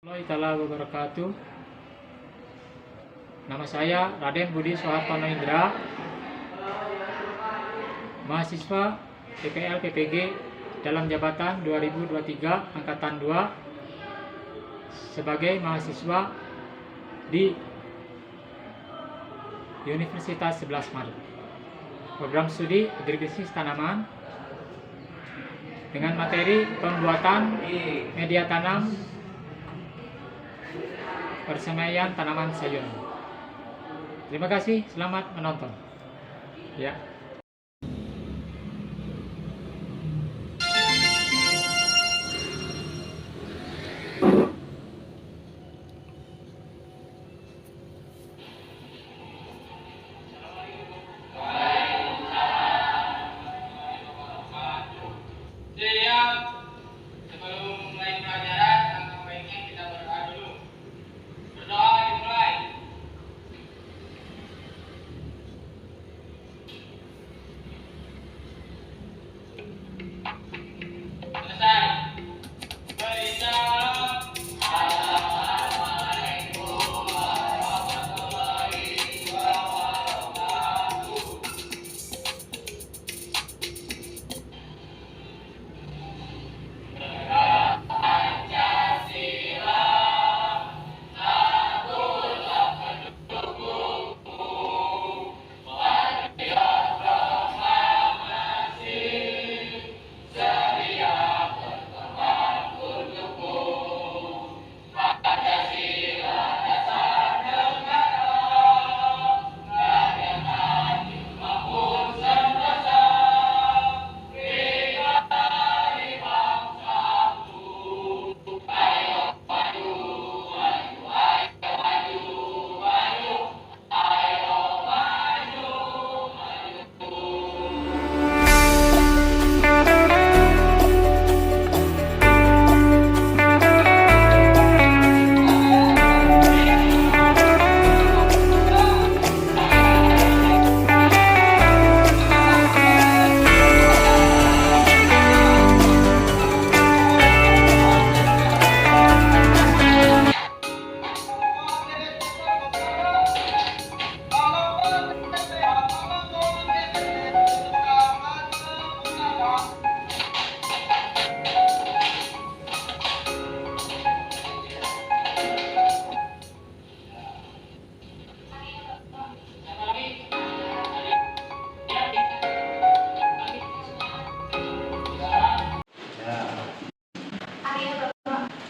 Warahmatullahi wabarakatuh. Nama saya Raden Budi Soehartono Indra, mahasiswa PPL PPG dalam jabatan 2023 angkatan 2 sebagai mahasiswa di Universitas 11 Maret. Program studi agribisnis tanaman dengan materi pembuatan media tanam persemaian tanaman sayur. Terima kasih, selamat menonton. Ya.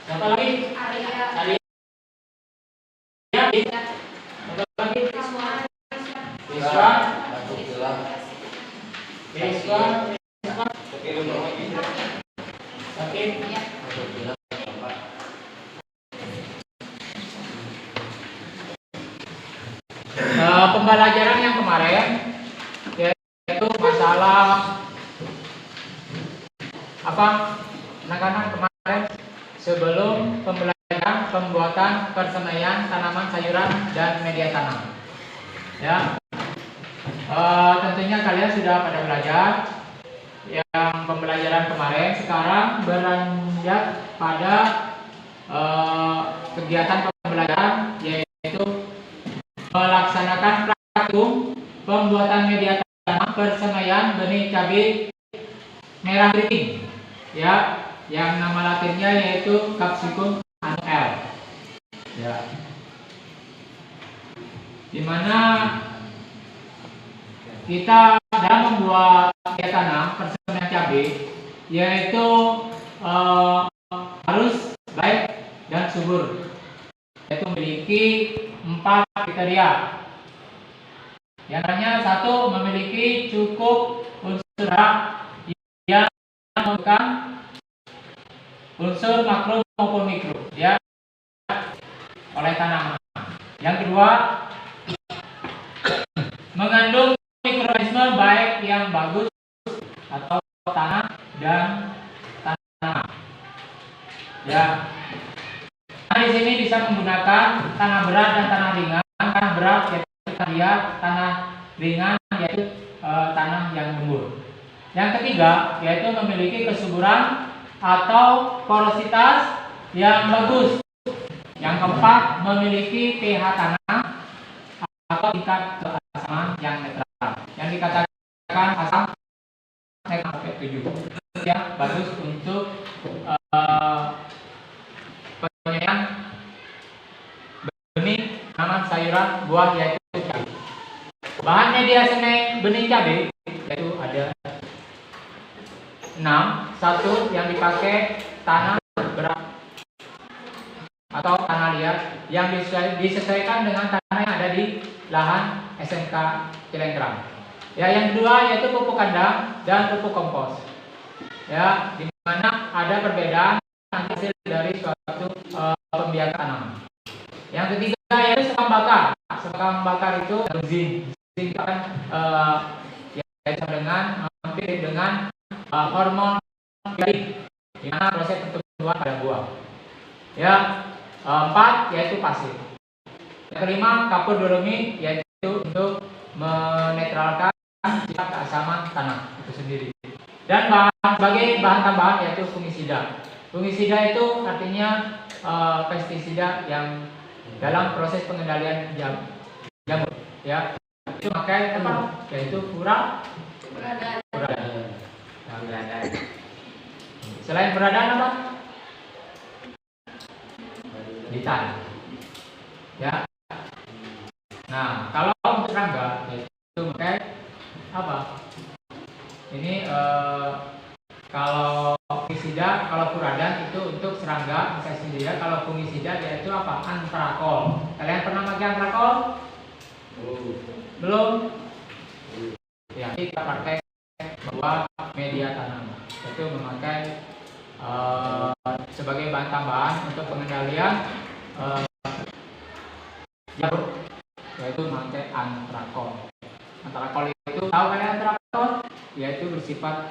Satu lagi. Arya. Satu lagi. Siswa. Sakit. Pembelajaran yang kemarin yaitu masalah penekanan kemarin sebelum pembelajaran pembuatan persemaian tanaman sayuran dan media tanam. Ya, tentunya kalian sudah pada belajar yang pembelajaran kemarin. Sekarang beranjak pada kegiatan pembelajaran yaitu melaksanakan praktikum pembuatan media tanam persemaian benih cabai merah keriting, ya, yang nama latinnya yaitu Capsicum annuum. Ya. Dimana kita dalam membuat media tanam persemaian cabai yaitu harus baik dan subur, yaitu memiliki 4 kriteria. Yang hanya satu, memiliki cukup unsur yang mengandung unsur makro maupun mikro, ya, oleh tanaman. Yang kedua, mengandung mikroorganisme baik yang bagus atau tanah dan tanaman. Ya. Nah, di sini bisa menggunakan tanah berat dan tanah ringan. Tanah berat yaitu tanah ringan yaitu tanah yang gembur. Yang ketiga yaitu memiliki kesuburan atau porositas yang bagus. Yang keempat, memiliki pH tanah atau tingkat keasaman yang netral. Yang dikatakan asam sampai 7. Ya, bagus untuk penyediaan benih, tanaman sayuran, buah yaitu cabai. Bahan media seme benih cabai yaitu ada 6. Satu, yang dipakai tanah berat atau tanah liat yang disesuaikan dengan tanah yang ada di lahan SMK Cilengkrang. Ya, yang kedua yaitu pupuk kandang dan pupuk kompos. Ya, di mana ada perbedaan hasil dari suatu pembiakan tanaman. Yang ketiga yaitu sekam bakar. Sekam bakar itu zinc. Zinc akan yaitu dengan hampir dengan hormon organik, di mana proses pertumbuhan pada buah. Ya, 4 yaitu pasir. Yang kelima kapur dolomit yaitu untuk menetralkan sifat keasaman tanah itu sendiri. Dan sebagai bahan tambahan yaitu fungisida. Fungisida itu artinya pestisida yang dalam proses pengendalian jamur. Ya, itu pakai apa? Yaitu furadan. Selain furadan apa? Ditan. Ya. Nah, kalau untuk serangga yaitu pakai apa? Ini kalau fungisida, kalau furadan itu untuk serangga, insektisida. Kalau fungisida yaitu apa? Antrakol. Kalian pernah pakai antrakol? Belum? Ya, kita pakai bahwa media tanam itu memakai sebagai bahan tambahan untuk pengendalian jamur, yaitu memakai antrakol. Antrakol itu tahu kalian antrakol? Yaitu bersifat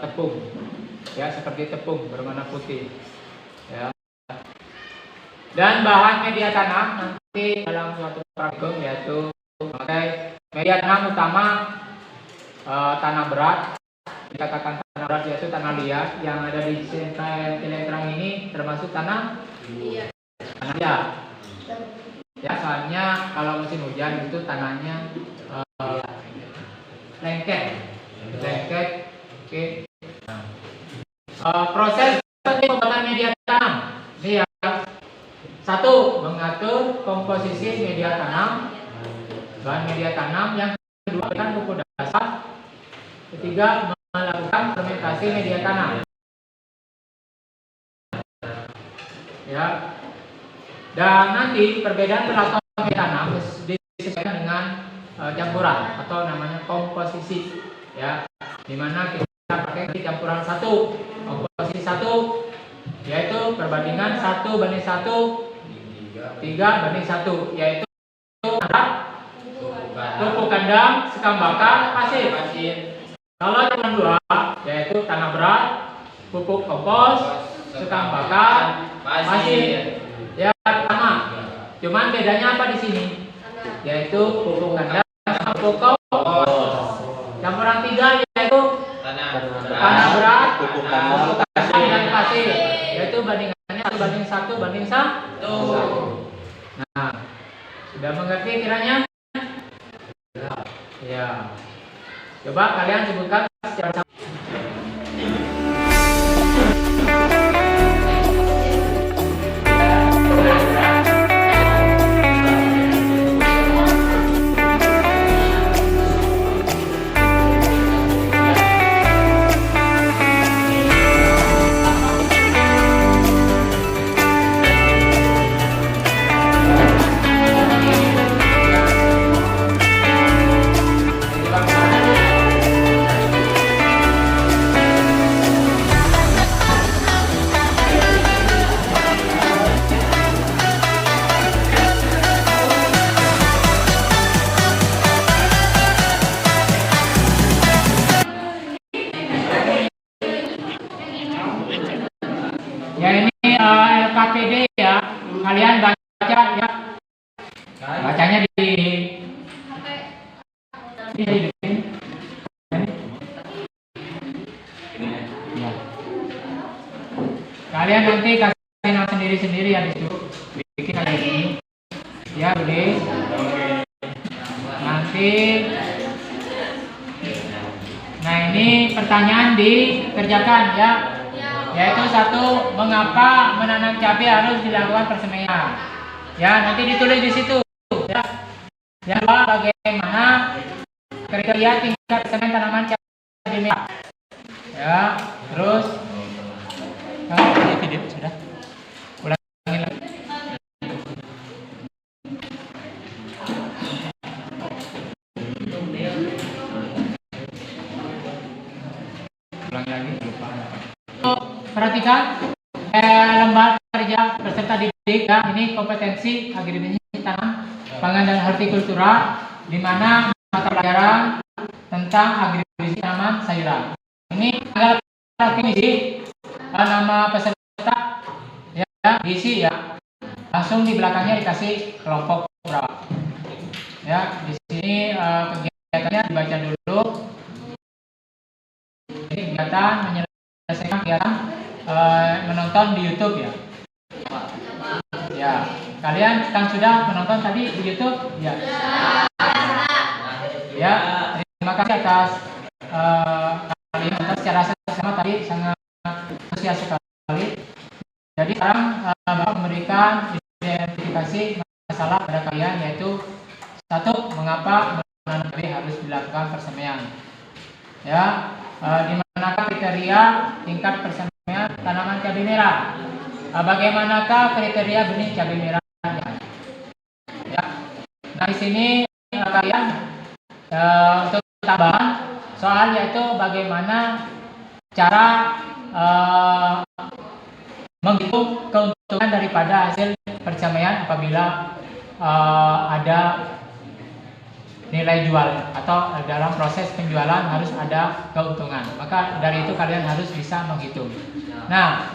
tepung, ya seperti tepung berwarna putih. Ya. Dan bahan media tanam nanti dalam suatu praktikum yaitu memakai media tanam utama tanah berat. Dikatakan tanah berat yaitu tanah liat yang ada di Cilengkrang ini termasuk tanah liat. Tanah liat. Ya, soalnya kalau musim hujan itu tanahnya lengket. Oke. Proses pembuatan media tanam. Ini ya. 1. Mengatur komposisi media tanam, bahan media tanam. Yang kedua, berikan pupuk dasar. Ketiga, melakukan fermentasi media tanam. Ya. Dan nanti perbedaan perlakuan media tanam disesuaikan dengan campuran atau namanya komposisi. Ya, dimana kita pakai campuran 1, komposisi 1, yaitu perbandingan 1:1, 3:1, yaitu pupuk kandang, sekam bakar, pasir. Kalau campuran 2 yaitu tanah berat, pupuk kompos, sekam bakar, pasir. Ya, sama. Cuman bedanya apa di sini? Yaitu pupuk kandang sama pupuk kompos. Campuran 3 yaitu tanah berat, pupuk kandang dan pasir. Yaitu bandingannya 1:1. Nah, sudah mengerti kiranya? Ya. Coba kalian sebutkan secara sama. Ya, ini LKPD ya. Kalian baca ya. Bacanya di ya. Kalian nanti kasih nama sendiri-sendiri ya disuruh. ini pertanyaan dikerjakan ya. Yaitu satu, mengapa menanam cabai harus dilakukan persemaian? Ya, nanti ditulis di situ. Ya. Yang kedua, bagaimana kriteria tingkat persemaian tanaman cabai merah? Ya, terus ini video sudah. Ulangin lagi. Ulangi lagi, lupa. Perhatikan lembar kerja peserta didik ya, ini kompetensi agribisnis tanam pangan dan hortikultura, di mana mata pelajaran tentang agribisnis tanaman sayuran. Ini tinggal isi nama peserta ya, diisi ya, langsung di belakangnya dikasih kelompok berapa ya. Di sini kegiatannya dibaca dulu. Ini kegiatan menyelesaikan kegiatan menonton di YouTube ya. Ya, kalian kan sudah menonton tadi di YouTube ya. Ya, terima kasih atas kalian menonton secara sama tadi, sangat antusias sekali. Jadi sekarang Bapak memberikan identifikasi masalah pada kalian, yaitu satu, mengapa menanam cabai harus dilakukan persemaian. Ya, di manakah kriteria tingkat persemaian tanaman cabai merah? Bagaimanakah kriteria benih cabai merah? Ya. Nah, di sini kalian untuk tambahan soal, yaitu bagaimana cara menghitung keuntungan daripada hasil persemaian apabila ada nilai jual atau dalam proses penjualan harus ada keuntungan. Maka dari itu kalian harus bisa menghitung. Nah,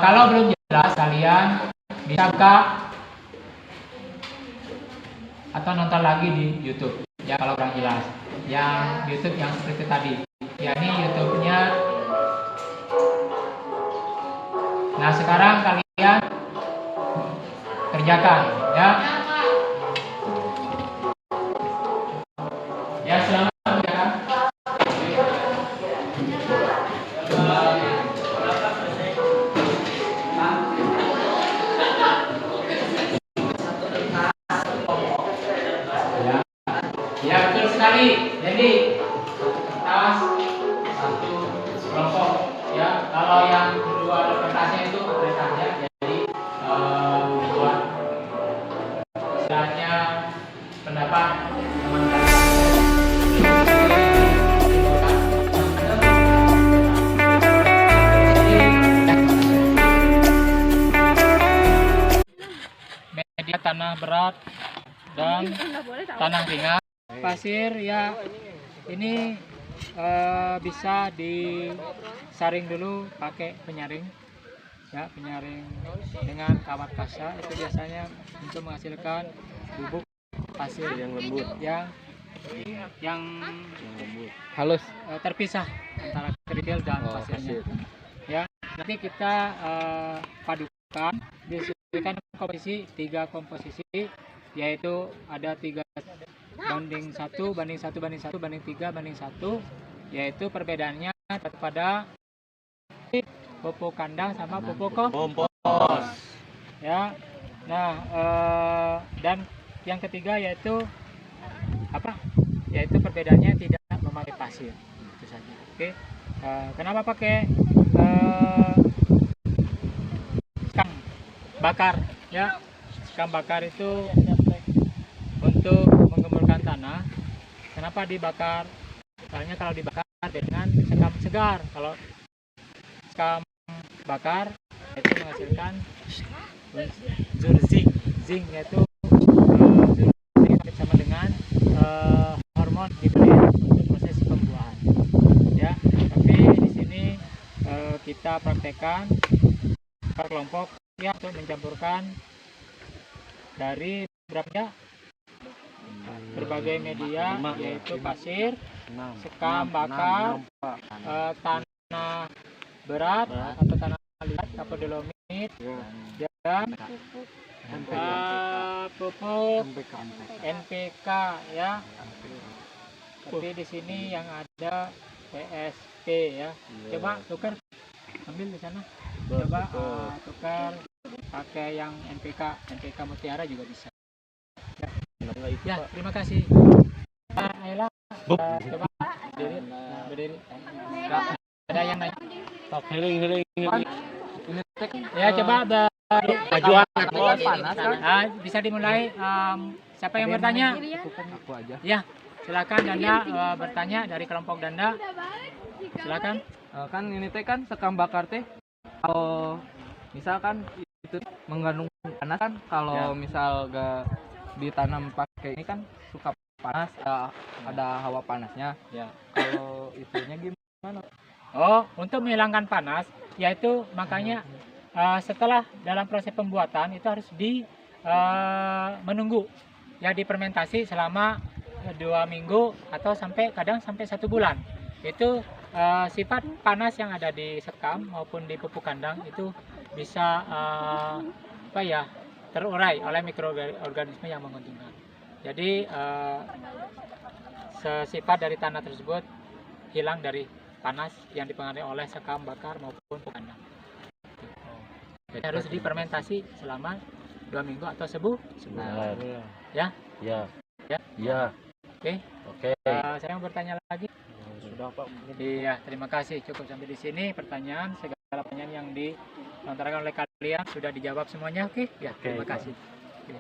kalau belum jelas, kalian bisa buka atau nonton lagi di YouTube ya kalau kurang jelas. Yang YouTube yang seperti tadi, ya ini YouTube-nya. Nah, sekarang kalian kerjakan ya. Ya, selamat mengerjakan. Ya, betul sekali. Jadi kertas satu kelompok ya. Kalau yang kedua kertasnya itu kertas ya. Jadi membuat istilahnya pendapat teman-teman. Media tanah berat dan tanah ringan. Pasir ya, ini bisa disaring dulu pakai penyaring ya, penyaring dengan kawat kasya. Itu biasanya untuk menghasilkan bubuk pasir yang lembut, yang lembut, halus, terpisah antara kerikil dan pasirnya. Ya, nanti kita padukan, disesuaikan komposisi, 3 komposisi, yaitu ada 3 banding 1 banding 1 banding 1 banding 3 banding 1, yaitu perbedaannya pada pupuk kandang sama pupuk kompos ya. Nah, dan yang ketiga yaitu apa? Yaitu perbedaannya tidak memakai pasir, itu saja. Oke. Kenapa pakai sekam bakar ya? Sekam bakar itu untuk menggemburkan tanah. Kenapa dibakar? Soalnya kalau dibakar dengan sekam segar. Kalau sekam bakar itu menghasilkan unsur zinc, yaitu zinc sama dengan hormon gibberellin untuk proses pembuahan. Ya, tapi di sini kita praktekkan per kelompok ya, untuk mencampurkan dari berapa berbagai media, yaitu pasir, sekam bakar, tanah berat atau tanah liat, kapodolomit, dan pupuk NPK ya. Tapi di sini yang ada PSP ya. Iya. Coba tukar, ambil di sana. Betul, Coba betul. tukar pakai yang NPK Mutiara juga bisa. Enggak itu, Ya, Pak. terima kasih. Ayla, coba berdiri. Nggak ada yang naik. Tok heling. Ini teh kan Ya, coba bajuan panas kan? bisa dimulai. Siapa yang bertanya? Aku aja. Ya, silakan Danda bertanya dari kelompok Danda. Silakan. Kan ini teh kan sekam bakar teh kalau misalkan itu mengandung panas kan kalau misal gak ditanam pakai ini kan suka panas, ada hawa panasnya Ya. kalau itunya gimana? Oh, untuk menghilangkan panas, yaitu makanya setelah dalam proses pembuatan itu harus menunggu ya difermentasi selama 2 minggu atau kadang sampai 1 bulan. Itu sifat panas yang ada di sekam maupun di pupuk kandang itu bisa terurai oleh mikroorganisme yang menguntungkan. Jadi sifat dari tanah tersebut hilang dari panas yang dipengaruhi oleh sekam bakar maupun pupuk kandang. Jadi harus difermentasi selama 2 minggu atau sebulan. Ya? Ya. Oke. Saya mau bertanya lagi. Sudah, Pak. Iya, terima kasih. Cukup sampai di sini segala pertanyaan yang dilontarkan oleh kalian sudah dijawab semuanya. Oke? Ya, terima kasih. Oke.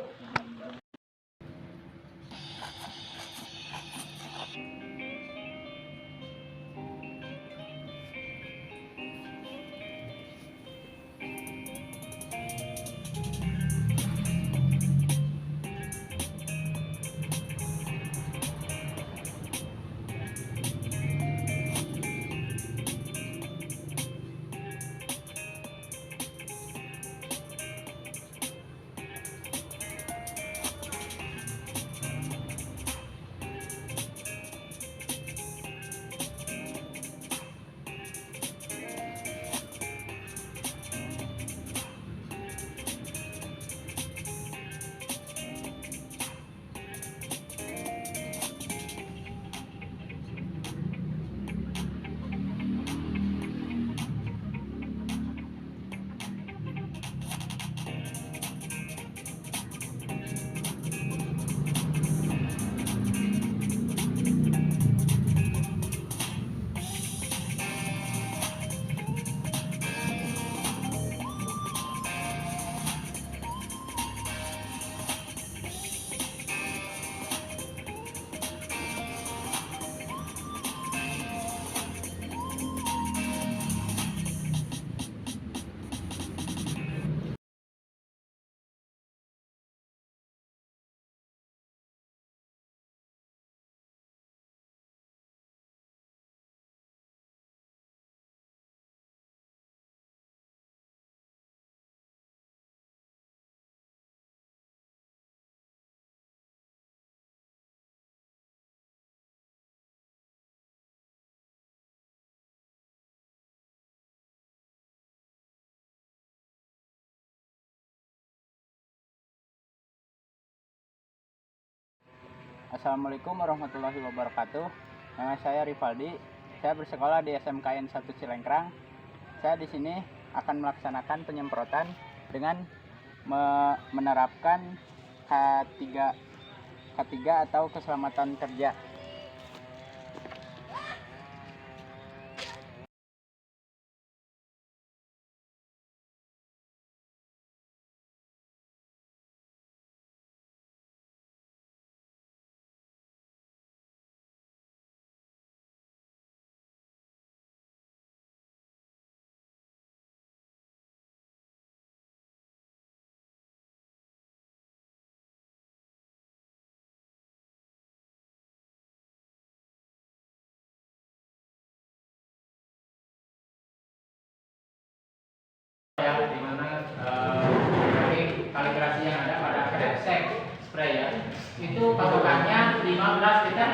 Assalamualaikum warahmatullahi wabarakatuh. Nama saya Rivaldi. Saya bersekolah di SMKN 1 Cilengkrang. Saya di sini akan melaksanakan penyemprotan dengan menerapkan K3 atau keselamatan kerja. Ya, di mana dari kalibrasi yang ada pada Krebsec sprayer itu patokannya 15 liter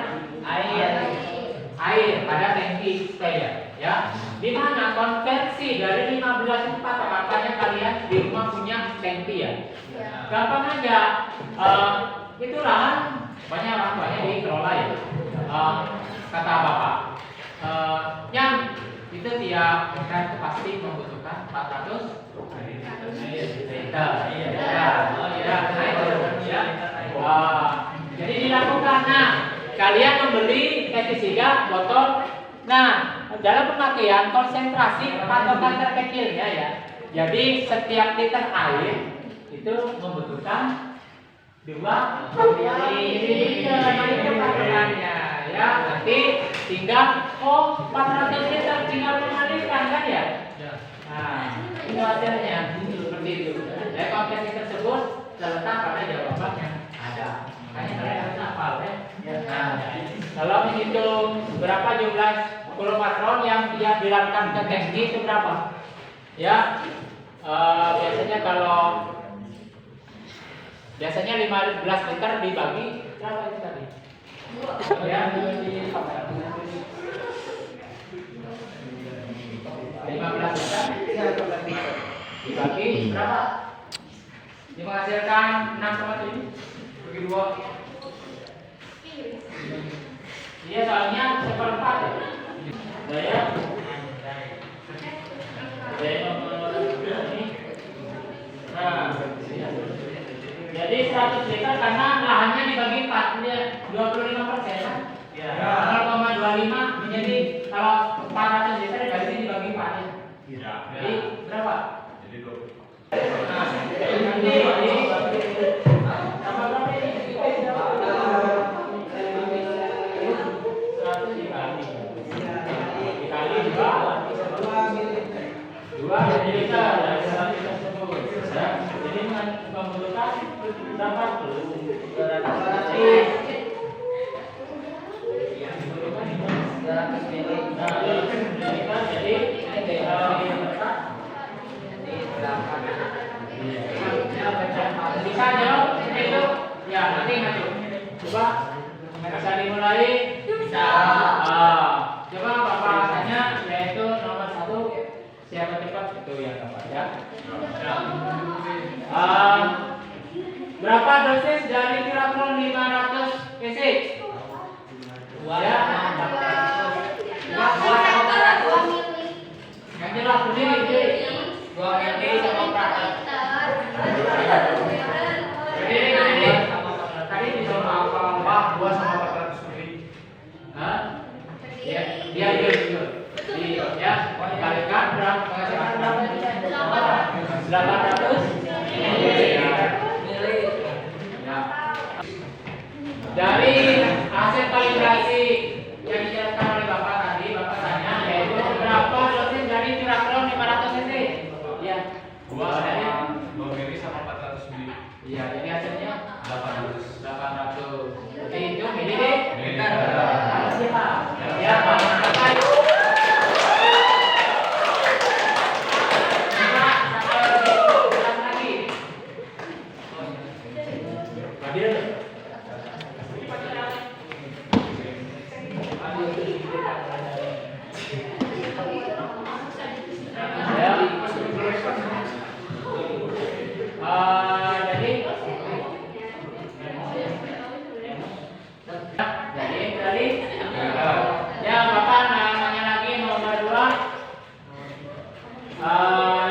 air pada tangki sprayer ya. Di mana konversi dari 15 itu patokannya kalian di rumah punya tangki ya. Gampang aja. Itu lahan banyak dikelola ya. Kata Bapak yang itu tiap meter itu pasti membutuhkan 400 liter. Iya. Oh iya, nah itu ya. Jadi dilakukan. Nah, kalian membeli pestisida botol. Nah, dalam pemakaian konsentrasi patokan terkecilnya ya. Jadi setiap liter air itu membutuhkan 2 mili. Nah, itu patokannya ya. Nanti tinggal 400 liter tinggal mengalirkan kan ya. Nah, itu hasilnya seperti itu. Konversi tersebut terletak pada jawaban yang ada. Makanya kalian harus hafal ya. Nah, kalau menghitung berapa jumlah klomatron yang dia bilangkan ke tangki itu berapa? Ya, biasanya 15 liter dibagi berapa itu tadi? Ya, 15 liter dibagi berapa? Dia menghasilkan 6,7 bagi 2. Iya, soalnya seperempat ya. Daya ini. Nah, jadi 100 liter karena lahannya dibagi 4, dia 25%. Ya. 0,25 menjadi kalau 400 liter dibagi 4 ya. Jadi berapa? Jadi 20. Nah, nanti sama berapa ini? 100 dikali 2 jadi liter dari 100 tersebut. Jadi membutuhkan berapa? Bisa jawab itu? Ya, nanti ngatur. Coba bisa dimulai. Bisa. Coba Bapak tanya, yaitu nomor 1 siapa cepat itu yang dapat ya. Berapa dosis dari Tirakron 500 cc? Ya. 2 mili. Yang jelas berdiri. 2 mili sama 400. Berdiri. Tadi disuruh apa? 2 sama 400 mili. Hah? Ya, dia jujur. Ya, dikalikan berapa? Penghasilan berapa? 800 mili. Dari hasil kalibrasi yang dijelaskan oleh Bapak tadi, Bapak tanya yaitu berapa dosis dari Tirakron 500 cc? Iya. 2 mili sama 400 mili. Iya, jadi hasilnya 800. Oke, itu mili deh. Harus siapa? Ya, Pak.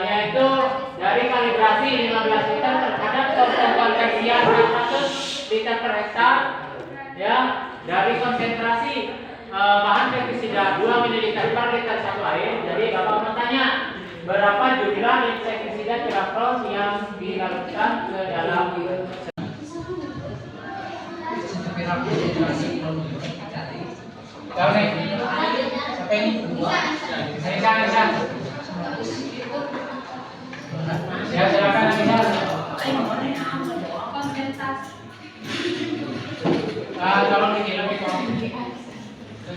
Yaitu dari kalibrasi 15 liter terhadap konversian 100 liter per hektar ya, dari konsentrasi bahan pestisida 2 ml per liter 1 air. Jadi Bapak mau tanya berapa jumlah pestisida Tirakron yang dilarutkan ke dalam tahu nih sampai ini bisa. Ya, silakan bisa. Tolong lebih tolong.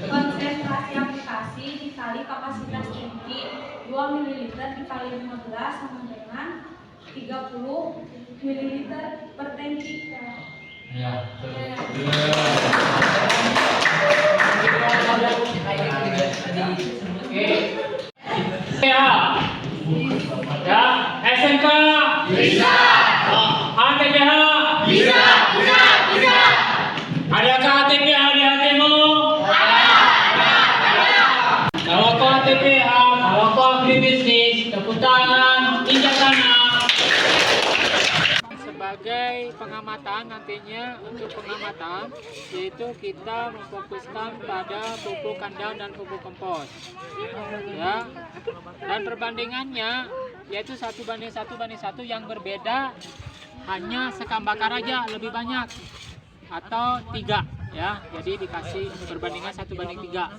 Konsentrasi aplikasi dikali kapasitas tangki 2 ml dikali 15 sama dengan 30 ml per tangki. Ya. Oke. Ya. Ya, SMK bisa. ATPH bisa. Adakah ATPH di hatimu? Ada. BPH, kelompok agribisnis, tepuk tangan, injak tanah. Sebagai pengamatan nantinya untuk pengamatan yaitu kita memfokuskan pada pupuk kandang dan pupuk kompos ya, dan perbandingannya yaitu 1:1 yang berbeda hanya sekam bakar aja lebih banyak atau 3 ya, jadi dikasih perbandingan 1:3,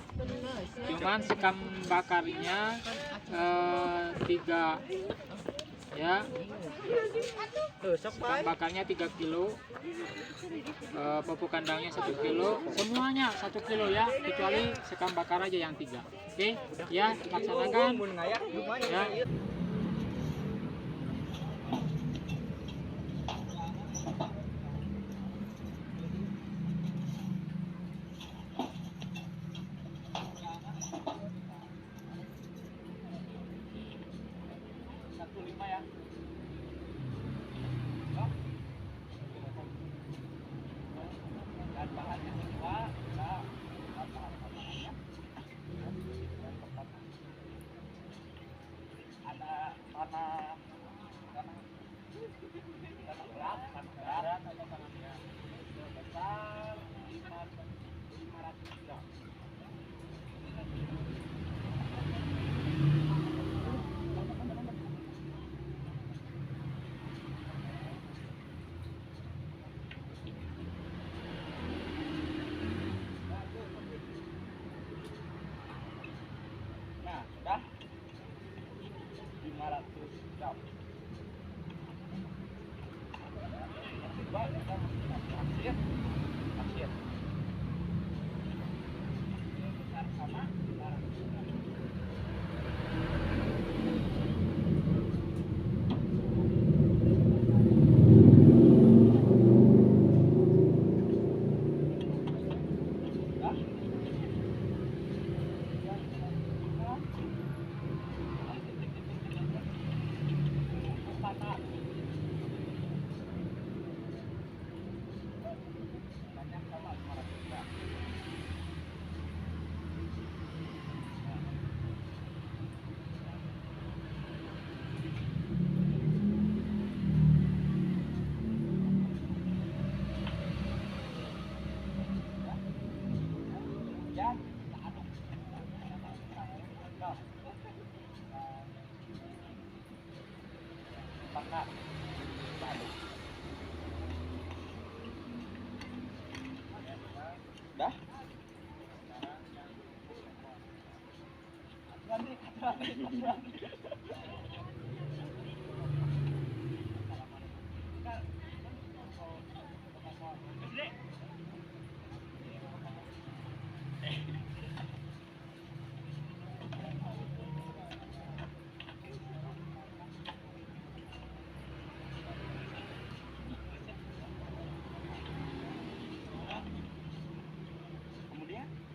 cuman sekam bakarnya 3 ya, sekam bakarnya 3 kilo, pupuk kandangnya 1 kilo, semuanya 1 kilo ya, kecuali sekam bakar aja yang 3. Oke ya, laksanakan ya.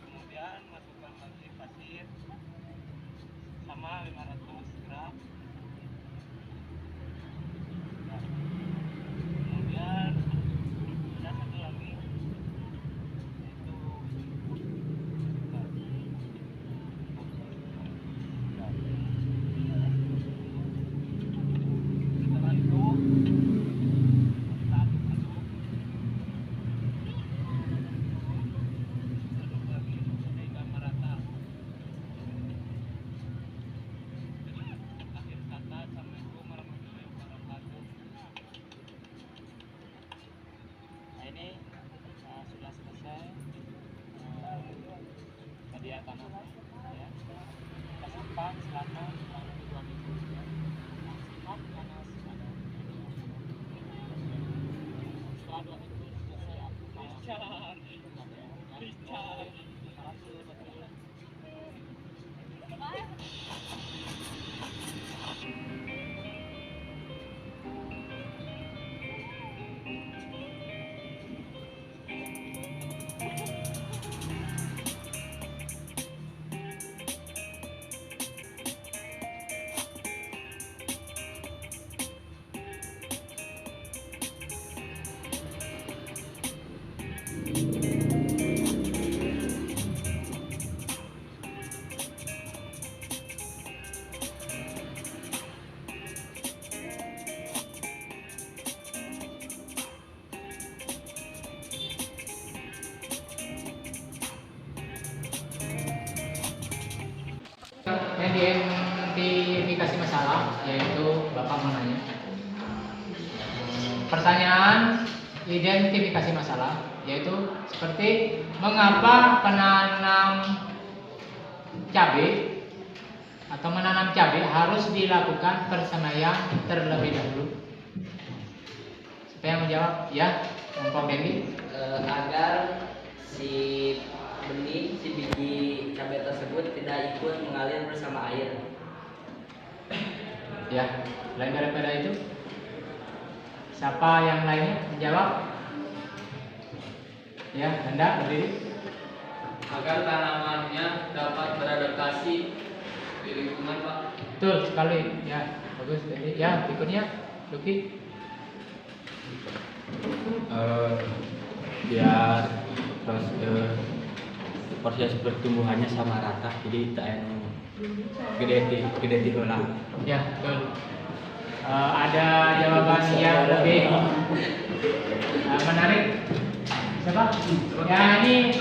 Kemudian masukkan lagi pasir sama 500 gram. Kemudian ada satu lagi yaitu setelah itu kita aduk-aduk. Aduk lagi sehingga merata. Akhir kata, assalamualaikum warahmatullahi wabarakatuh. Nah ini sudah selesai media tanam ya. Kita simpan selama kurang lebih 2 minggu ya. Simpan panas ada. Setelah 2 minggu selesai aku tanam. identifikasi masalah, yaitu Bapak menanya. Pertanyaan identifikasi masalah yaitu seperti mengapa penanam cabai atau menanam cabai harus dilakukan persemaian terlebih dahulu. Siapa yang menjawab? Ya, Kompok Dendi. Agar si benih, si biji cabai tersebut tidak ikut mengalir bersama air. Ya, selain daripada itu, siapa yang lainnya menjawab? Ya, Anda berdiri. Agar tanamannya dapat beradaptasi di lingkungan, Pak. Betul sekali. Ya, bagus. Ya, berikutnya, Luki. Biar terus proses pertumbuhannya sama rata, jadi tak yang gede ulang. Ya, betul. Ada jawaban yang lebih menarik. Siapa? Ya, ini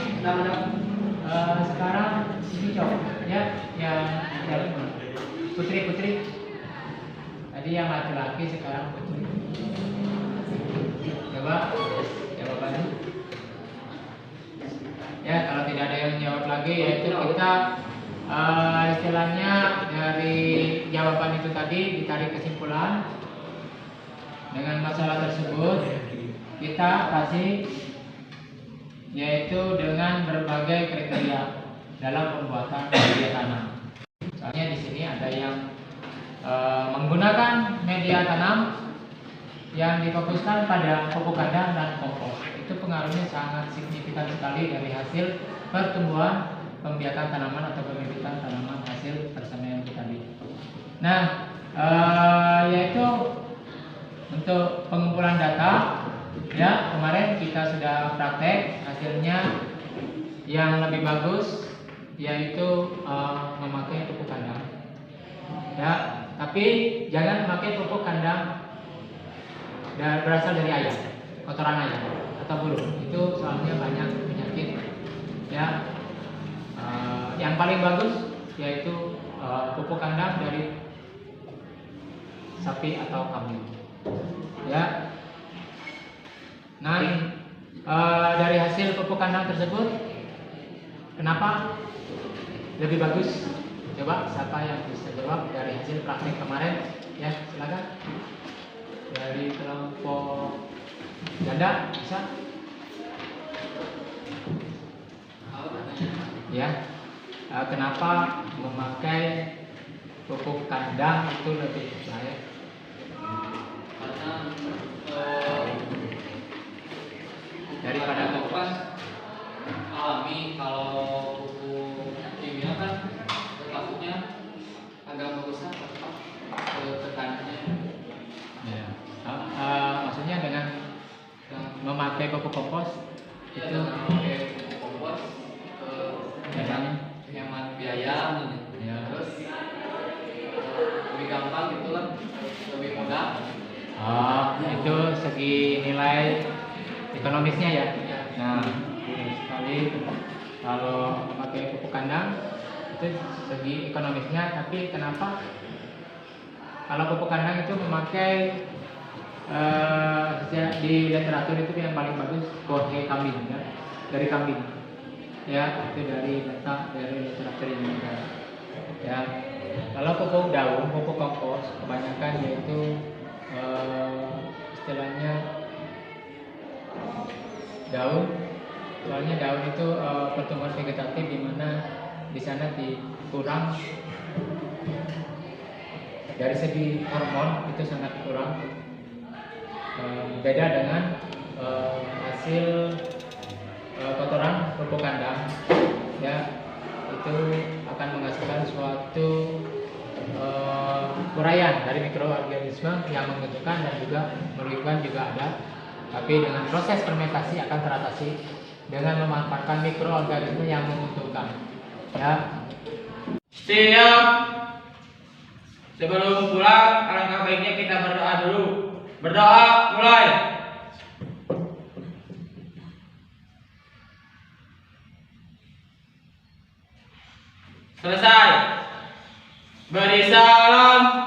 sekarang ini coba ya, yang Putri. Tadi yang laki-laki, sekarang Putri. Coba jawabannya. Ya, kalau tidak ada yang jawab lagi, yaitu kita istilahnya dari jawaban itu tadi ditarik kesimpulan. Dengan masalah tersebut kita kasih, yaitu dengan berbagai kriteria dalam pembuatan media tanam. Soalnya di sini ada yang menggunakan media tanam yang difokuskan pada pupuk kandang dan kompos. Itu pengaruhnya sangat signifikan sekali dari hasil pertumbuhan pembiakan tanaman atau pembibitan tanaman hasil persemaian itu tadi. Nah, yaitu untuk pengumpulan data, ya kemarin kita sudah praktek, hasilnya yang lebih bagus yaitu memakai pupuk kandang. Ya, tapi jangan memakai pupuk kandang berasal dari ayam, kotoran ayam atau burung. Itu soalnya banyak penyakit. Ya, yang paling bagus yaitu pupuk kandang dari sapi atau kambing. Ya. Nah, dari hasil pupuk kandang tersebut, kenapa lebih bagus? Coba siapa yang bisa jawab dari hasil praktik kemarin? Ya, silakan. Dari kelompok ganda bisa? Ya. Kenapa memakai pupuk kandang itu lebih baik? Karena Daripada kompos alami, kalau pupuk kimia kan takutnya agak besar tekanannya. Ya. Maksudnya dengan memakai pupuk kompos itu pakai pupuk kompos memang hemat biaya, ya. terus lebih gampang gitu lah, lebih mudah. Itu segi nilai ekonomisnya ya. Nah, betul sekali. Kalau memakai pupuk kandang itu segi ekonomisnya, tapi kenapa kalau pupuk kandang itu memakai di literatur itu yang paling bagus kohe kambing ya, dari kambing ya, itu dari data dari literatur yang ada ya. Kalau pupuk daun, pupuk kompos kebanyakan yaitu istilahnya daun, soalnya daun itu pertumbuhan vegetatif di mana di sana dikurang dari segi hormon, itu sangat kurang. Beda dengan hasil kotoran pupuk kandang ya, itu akan menghasilkan suatu uraian dari mikroorganisme yang menguntungkan dan juga merugikan juga ada, tapi dengan proses fermentasi akan teratasi dengan memanfaatkan mikroorganisme yang menguntungkan ya. Siap. Sebelum pulang, alangkah baiknya kita berdoa dulu. Berdoa, mulai. Selesai. Beri salam